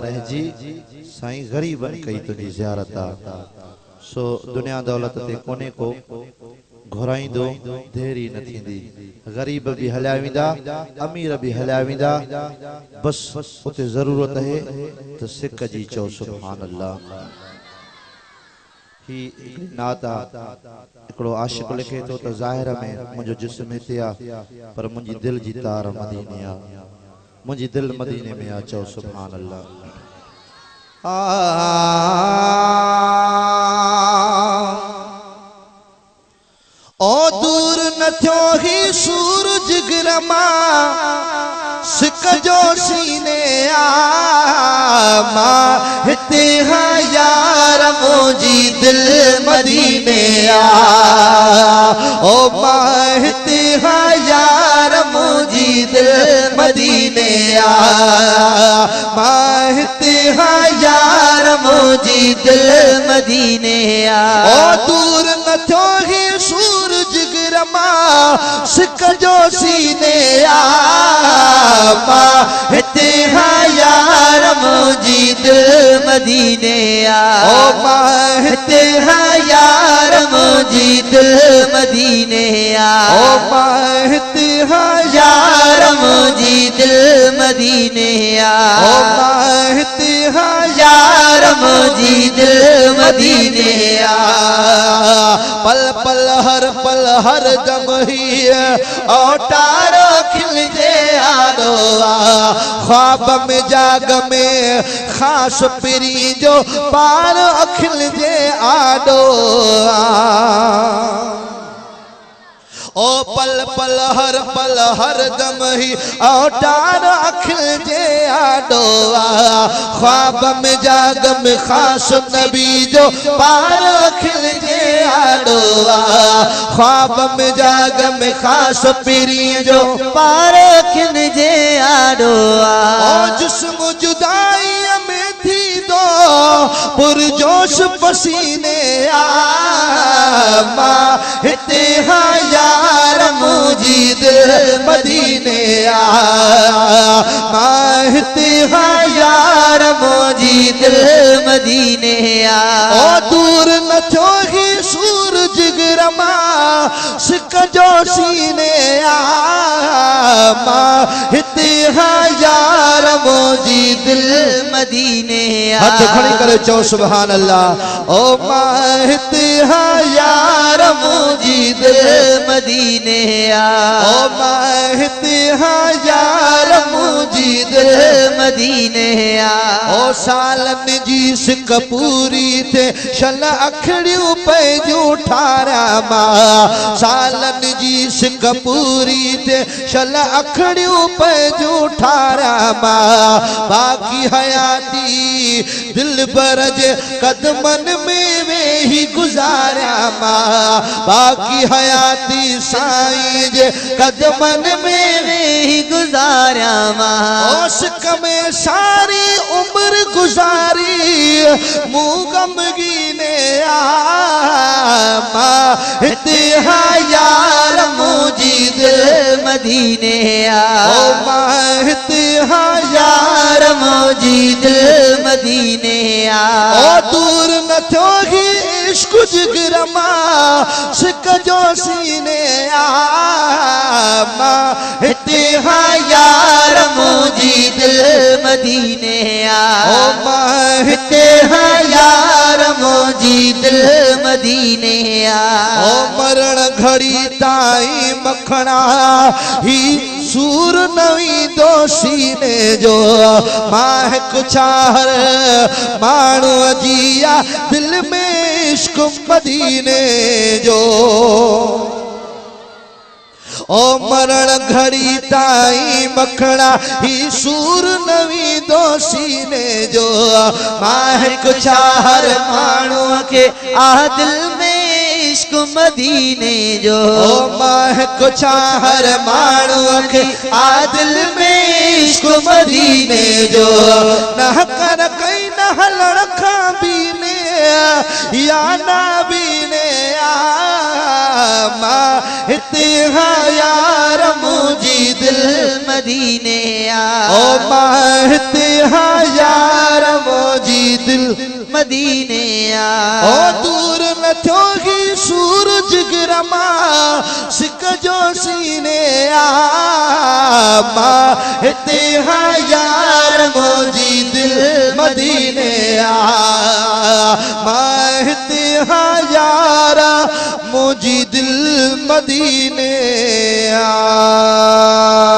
रहजी साईं गरीबन कई तुझी ज़ियारत सो दुनिया दौलत ते कोने को घुराइंदो देरी न थींदी गरीब भी हलिया वेंदा अमीर भी हलिया वेंदा बस उते ज़रूरत है तो सिक जी चओ सुभान अल्लाह। ही नाता एकड़ो आशिक लिखे तो ज़ाहिर में मुझो जिस्म हिते आ पर मुझी दिल जी तार मदीने आ मुझी दिल मदीने में आ चओ सुभान अल्लाह। ओ दूर न थियो ही सूरज गिरमा सिक जो सीने आ मां हिते हा यार मुझी दिल मदीने आ ओ मां हिते हा यार मुझी दिल मदीने आ मां हिते हा यार मुझी दिल मदीने आ ओ दूर न थियो ही सूरज गिरमा सिक जो सीने आ मां हिते हा यार मुझी दिल मदीने आ ओ मां हिते हा यार मुझी दिल मदीने आ ओ मां हिते हा यार मुझी दिल मदीने आ ओ मां हिते हा यार मुझी दिल मदीने आ पल पल हर दम ही औटार खिलजे आदो ख्वाब में जाग में खास पिरी जो पार खिलजे आदो ओ पल पल हर दम ही औटार खिलजे आडो ख्वाब में जाग में खास नबी जो पार खिलजे आडो ख्वाब में जाग में खास पीरी जो पार खिलजे आडो ओ जिस्म जुदाई में थी दो पुरजोश पसीने आ मां हिते हा यार मुझी दिल मदीने आ मां हिते हा यार मुझी दिल मदीने आ ओ दूर न थियो ही सूरज गिरमा सिक जो सीने आ मां हिते हा यार मुझी दिल मदीने आ हथ खड़ी करे चओ सुभान अल्लाह ओ मां हिते हा यार मुझी दिल मदीने आ ओ मां हिते हा यार मुझी दिल मदीने आ ओ सालन जी सिक पूरी थे शन अखड़ियूं पैजूं ठारा मां सालन जी सिक पूरी थे शन अखड़ियूं पैजूं ठारा मां बाकी हयाती दिल बर जे कदमन में वेही गुजारा मां बाकी हयाती साईं जे कदमन में वेही गुजारा मां ओशिक में सारी उम्र गुजारी मुँह गमगीने आ मां हिते हा यार मुझी दिल मदीने आ ओ मां हिते हा यार मुझी दिल मदीने आ ओ दूर न थियो ही इश्क जिगरमा सिक जो सीने आ मां हिते हा यार मुझी दिल मदीने आ ओ मां हिते हा यार मुझी दिल मदीने आ ओ मरण घड़ी ताई मखणा ही सूर नवी दोषी ने जो माहक चाहर माणू जिया दिल में इश्क मदीने जो ओ मरण घड़ी ताई मखणा ही सूर नवी दोषी ने जो माहक चाहर माणू के आ दिल में इश्क मदीने जो ओ महक चाहर माणू के आ दिल में इश्क मदीने जो न कर कई न लड़खा बीने या ना बीने आ मां हिते हा यार मुझी दिल मदीने आ ओ मां हिते हा यार मदीने आ। ओ दूर न थियो ही सूरज गिरमा सिक जो सीने आ। मां हिते हाँ यार मुंहिंजी दिल मदीने आ। मां हिते हाँ यार मुंहिंजी दिल मदीने आ।